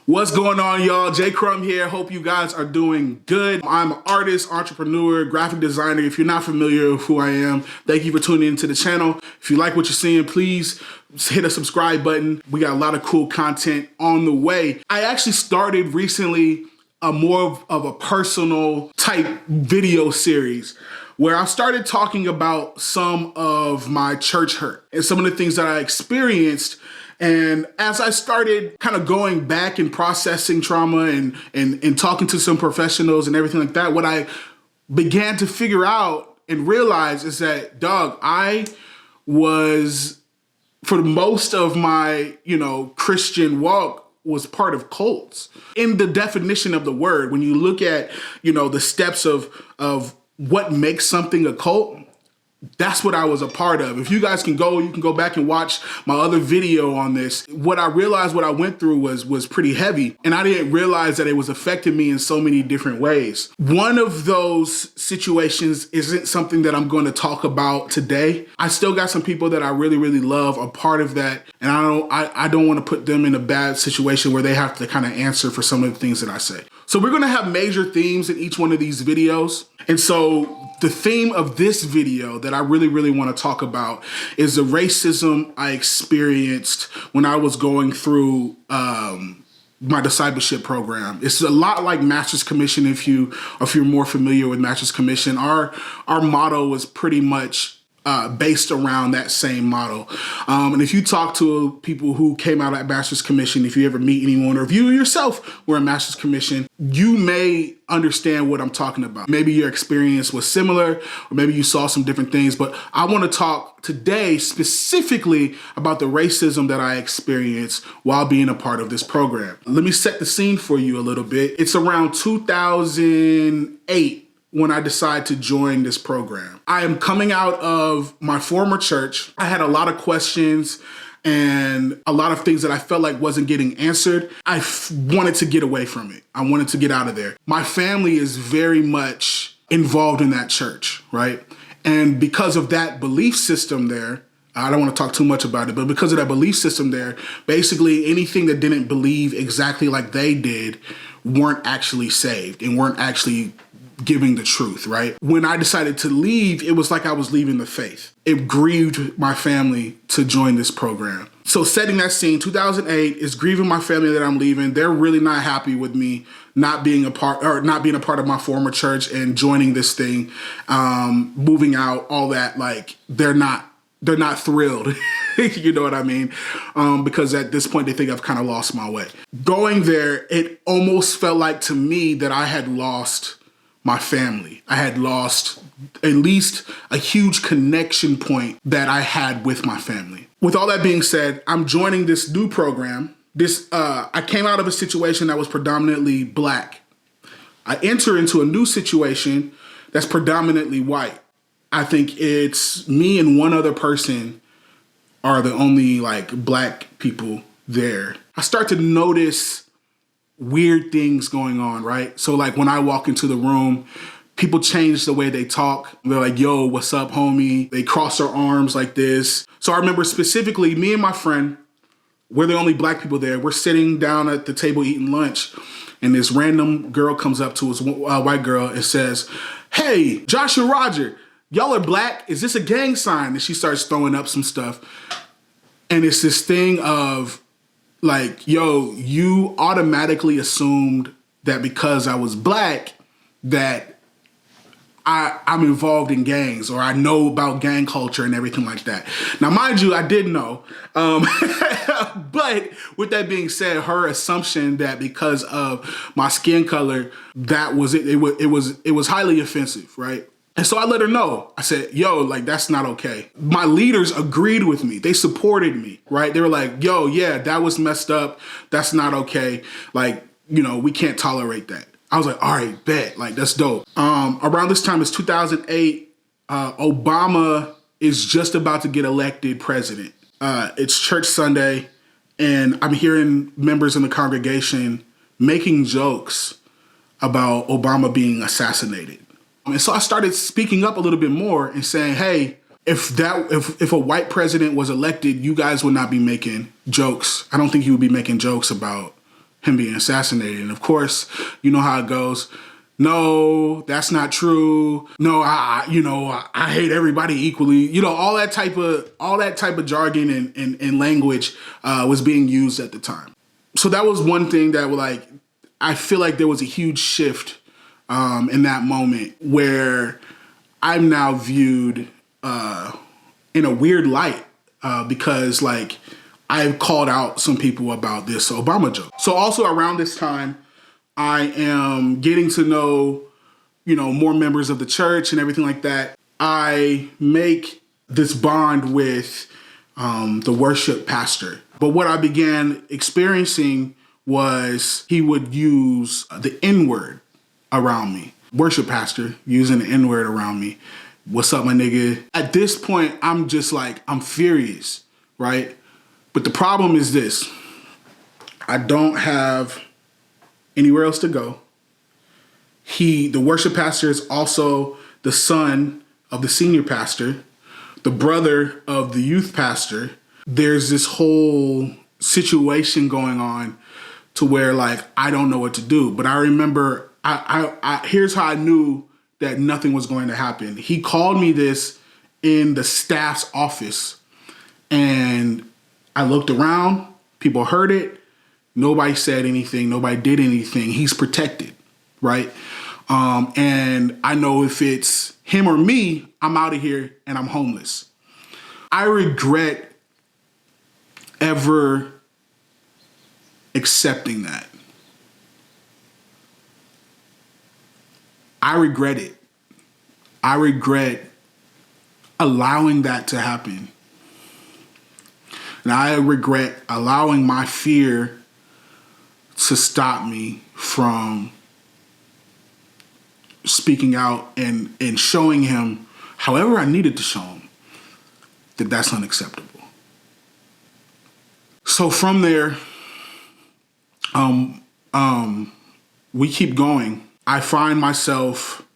What's going on, y'all? Crum here. Hope you guys are doing good. I'm an artist, entrepreneur, graphic designer. If you're not familiar with who I am, thank you for tuning into the channel. If you like what you're seeing, please hit a subscribe button. We got a lot of cool content on the way. I actually started recently more of a personal type video series where I started talking about some of my church hurt and some of the things that I experienced. And as I started kind of going back and processing trauma and talking to some professionals and everything like that, what I began to figure out and realize is that, dog, I was, for most of my, Christian walk, was part of cults. In the definition of the word, when you look at, the steps of what makes something a cult, that's what I was a part of. If you guys you can go back and watch my other video on this. What I realized what I went through was pretty heavy, and I didn't realize that it was affecting me in so many different ways. One of those situations isn't something that I'm going to talk about today. I still got some people that I really, really love a part of that, and I don't want to put them in a bad situation where they have to kind of answer for some of the things that I say. So we're going to have major themes in each one of these videos. And so the theme of this video that I really, really want to talk about is the racism I experienced when I was going through my discipleship program. It's a lot like Master's Commission. If you're more familiar with Master's Commission, our motto is pretty much based around that same model. And if you talk to people who came out at Master's Commission, if you ever meet anyone, or if you yourself were in Master's Commission, you may understand what I'm talking about. Maybe your experience was similar, or maybe you saw some different things, but I want to talk today specifically about the racism that I experienced while being a part of this program. Let me set the scene for you a little bit. It's around 2008 when I decided to join this program. I am coming out of my former church. I had a lot of questions and a lot of things that I felt like wasn't getting answered. I wanted to get away from it. I wanted to get out of there. My family is very much involved in that church, right? And because of that belief system there, I don't want to talk too much about it, but because of that belief system there, basically anything that didn't believe exactly like they did weren't actually saved and weren't actually giving the truth, right? When I decided to leave, it was like I was leaving the faith. It grieved my family to join this program. So setting that scene, 2008 is grieving my family that I'm leaving. They're really not happy with me not being a part of my former church and joining this thing, moving out, all that. Like they're not thrilled. You know what I mean? Because at this point they think I've kind of lost my way. Going there, it almost felt like to me that I had lost my family. I had lost at least a huge connection point that I had with my family. With all that being said, I'm joining this new program. I came out of a situation that was predominantly black. I enter into a new situation that's predominantly white. I think it's me and one other person are the only black people there. I start to notice weird things going on, right? So when I walk into the room, people change the way they talk. They're like, yo, what's up, homie? They cross their arms like this. So I remember specifically me and my friend, we're the only black people there. We're sitting down at the table eating lunch, and this random girl comes up to us, a white girl, and says, hey, Josh and Roger, y'all are black? Is this a gang sign? And she starts throwing up some stuff. And it's this thing of yo, you automatically assumed that because I was black that I'm involved in gangs, or I know about gang culture and everything like that. Now, mind you, I didn't know. But with that being said, her assumption that because of my skin color, that was it. It was highly offensive, right? And so I let her know. I said, yo, that's not okay. My leaders agreed with me. They supported me, right? They were like, yo, yeah, that was messed up. That's not okay. We can't tolerate that. I was like, all right, bet. That's dope. Around this time, it's 2008. Obama is just about to get elected president. It's church Sunday, and I'm hearing members in the congregation making jokes about Obama being assassinated. And so I started speaking up a little bit more and saying, hey, if a white president was elected, you guys would not be making jokes. I don't think you would be making jokes about him being assassinated. And of course, you know how it goes. No, that's not true. No, I hate everybody equally. You know, all that type of jargon and language was being used at the time. So that was one thing that I feel like there was a huge shift in that moment where I'm now viewed in a weird light because I've called out some people about this Obama joke. So also around this time, I am getting to know, more members of the church and everything like that. I make this bond with the worship pastor. But what I began experiencing was he would use the N-word around me. Worship pastor using the N-word around me. What's up, my nigga? At this point, I'm just I'm furious, right? But the problem is this. I don't have anywhere else to go. The worship pastor is also the son of the senior pastor, the brother of the youth pastor. There's this whole situation going on to where I don't know what to do. But I remember, here's how I knew that nothing was going to happen. He called me this in the staff's office, and I looked around, people heard it. Nobody said anything. Nobody did anything. He's protected, right? And I know if it's him or me, I'm out of here and I'm homeless. I regret ever accepting that. I regret it. I regret allowing that to happen. And I regret allowing my fear to stop me from speaking out and showing him, however I needed to show him, that that's unacceptable. So from there, we keep going. I find myself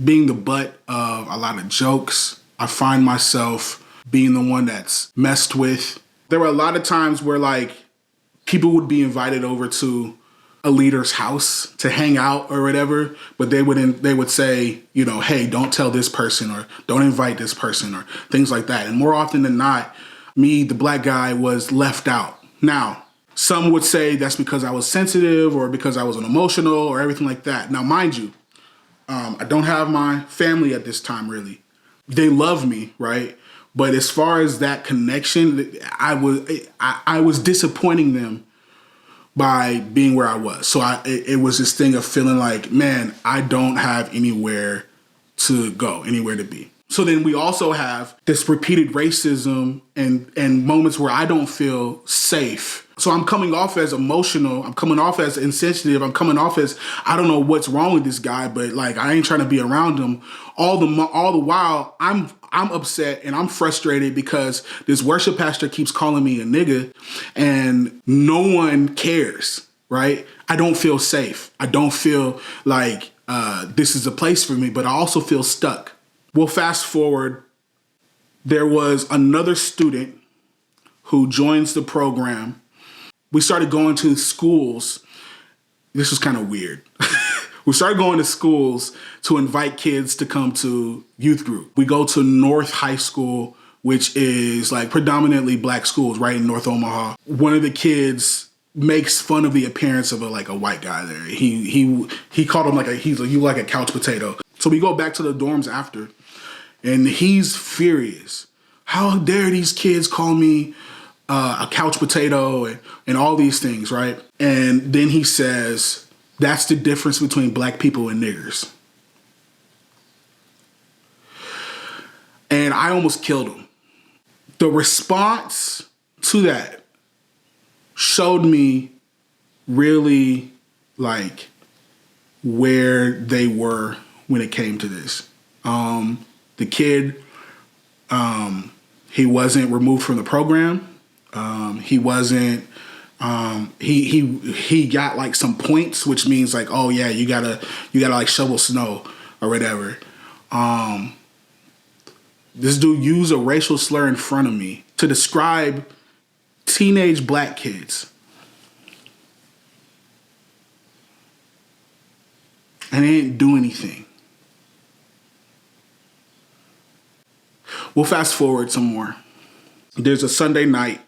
being the butt of a lot of jokes. I find myself being the one that's messed with. There were a lot of times where people would be invited over to a leader's house to hang out or whatever, but they would say, hey, don't tell this person or don't invite this person or things like that. And more often than not, me, the black guy, was left out. Now, some would say that's because I was sensitive or because I was emotional or everything like that. Now, mind you, I don't have my family at this time, really. They love me, right? But as far as that connection, I was disappointing them by being where I was. So it was this thing of feeling man, I don't have anywhere to go, anywhere to be. So then we also have this repeated racism and moments where I don't feel safe. So I'm coming off as emotional. I'm coming off as insensitive. I'm coming off as I don't know what's wrong with this guy, but I ain't trying to be around him. All the while I'm upset and I'm frustrated because this worship pastor keeps calling me a nigga and no one cares, right? I don't feel safe. I don't feel this is a place for me, but I also feel stuck. Well, fast forward, there was another student who joins the program. We started going to schools. This was kind of weird. We started going to schools to invite kids to come to youth group. We go to North High School, which is predominantly black schools right in North Omaha. One of the kids makes fun of the appearance of a white guy there. He called him you like a couch potato. So we go back to the dorms after, and he's furious. How dare these kids call me a couch potato and all these things, right? And then he says, that's the difference between black people and niggers. And I almost killed him. The response to that showed me really where they were when it came to this. The kid, he wasn't removed from the program. He wasn't, he got some points, which means oh yeah, you gotta shovel snow or whatever. This dude used a racial slur in front of me to describe teenage black kids. and they didn't do anything. We'll fast forward some more. There's a Sunday night,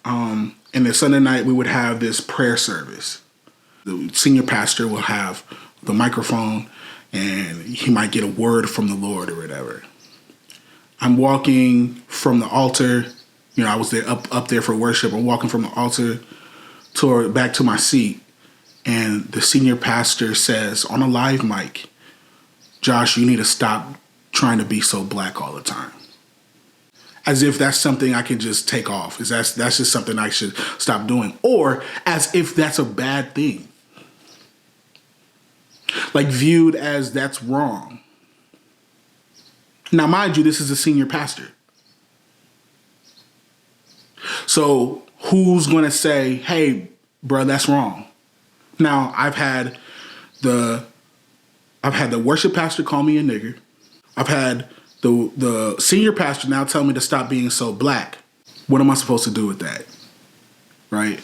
and the Sunday night we would have this prayer service. The senior pastor will have the microphone, and he might get a word from the Lord or whatever. I'm walking from the altar. I was there up there for worship. I'm walking from the altar back to my seat, and the senior pastor says on a live mic, "Josh, you need to stop trying to be so black all the time." As if that's something I can just take off. That's just something I should stop doing. Or as if that's a bad thing. Like viewed as that's wrong. Now, mind you, this is a senior pastor. So who's going to say, "Hey, bro, that's wrong"? Now, I've had the worship pastor call me a nigger. I've had the senior pastor now tell me to stop being so black. What am I supposed to do with that? Right?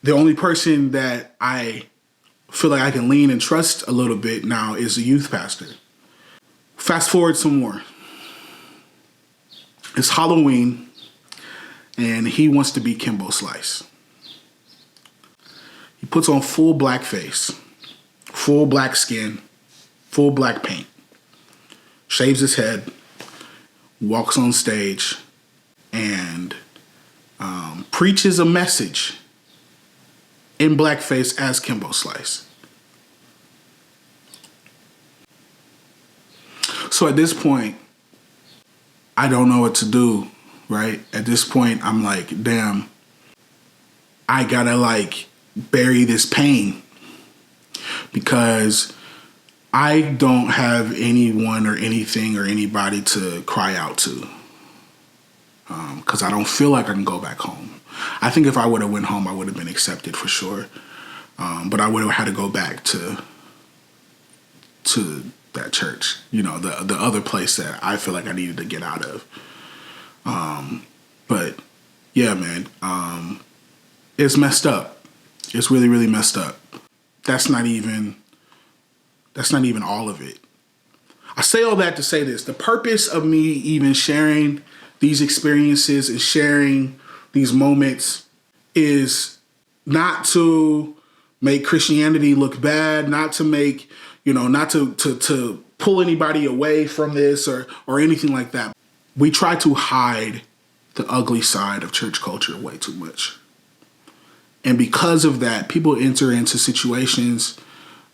The only person that I feel like I can lean and trust a little bit now is the youth pastor. Fast forward some more. It's Halloween, and he wants to be Kimbo Slice. He puts on full blackface, full black skin, full black paint, shaves his head, walks on stage, and preaches a message in blackface as Kimbo Slice. So at this point, I don't know what to do, right? At this point, I'm like, damn, I gotta bury this pain, because I don't have anyone or anything or anybody to cry out to, because I don't feel like I can go back home. I think if I would have went home, I would have been accepted for sure, but I would have had to go back to that church, the other place that I feel like I needed to get out of. But yeah, man, it's messed up. It's really, really messed up. That's not even all of it. I say all that to say this. The purpose of me even sharing these experiences and sharing these moments is not to make Christianity look bad, not to make, not to pull anybody away from this or anything like that. We try to hide the ugly side of church culture way too much. And because of that, people enter into situations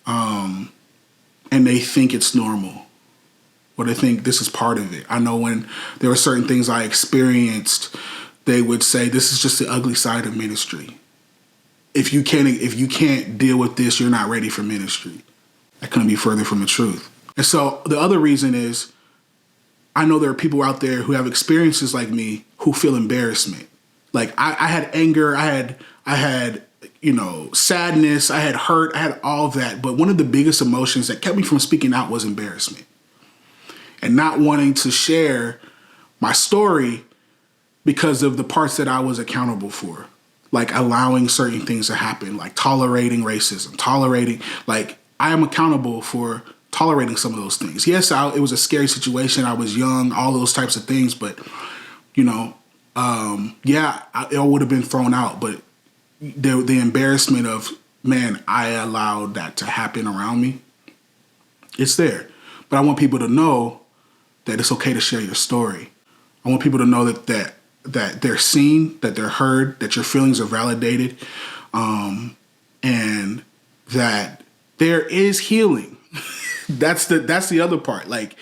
and they think it's normal, or they think this is part of it. I know when there were certain things I experienced, they would say, "This is just the ugly side of ministry. If you can't deal with this, you're not ready for ministry." That couldn't be further from the truth. And so the other reason is, I know there are people out there who have experiences like me who feel embarrassment. Like I had anger, I had sadness, I had hurt, I had all of that. But one of the biggest emotions that kept me from speaking out was embarrassment. And not wanting to share my story because of the parts that I was accountable for. Like allowing certain things to happen, like tolerating racism, I am accountable for tolerating some of those things. Yes, it was a scary situation. I was young, all those types of things, but it would have been thrown out. But the embarrassment of, man, I allowed that to happen around me, it's there. But I want people to know that it's okay to share your story. I want people to know that they're seen, that they're heard, that your feelings are validated, and that there is healing. That's the other part. Like,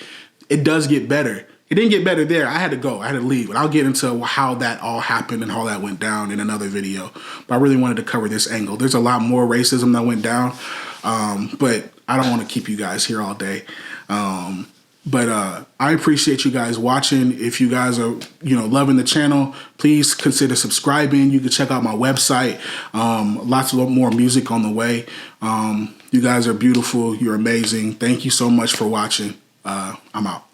it does get better. It didn't get better there. I had to go. I had to leave. And I'll get into how that all happened and how that went down in another video. But I really wanted to cover this angle. There's a lot more racism that went down. But I don't want to keep you guys here all day. But I appreciate you guys watching. If you guys are, loving the channel, please consider subscribing. You can check out my website. Lots of more music on the way. You guys are beautiful. You're amazing. Thank you so much for watching. I'm out.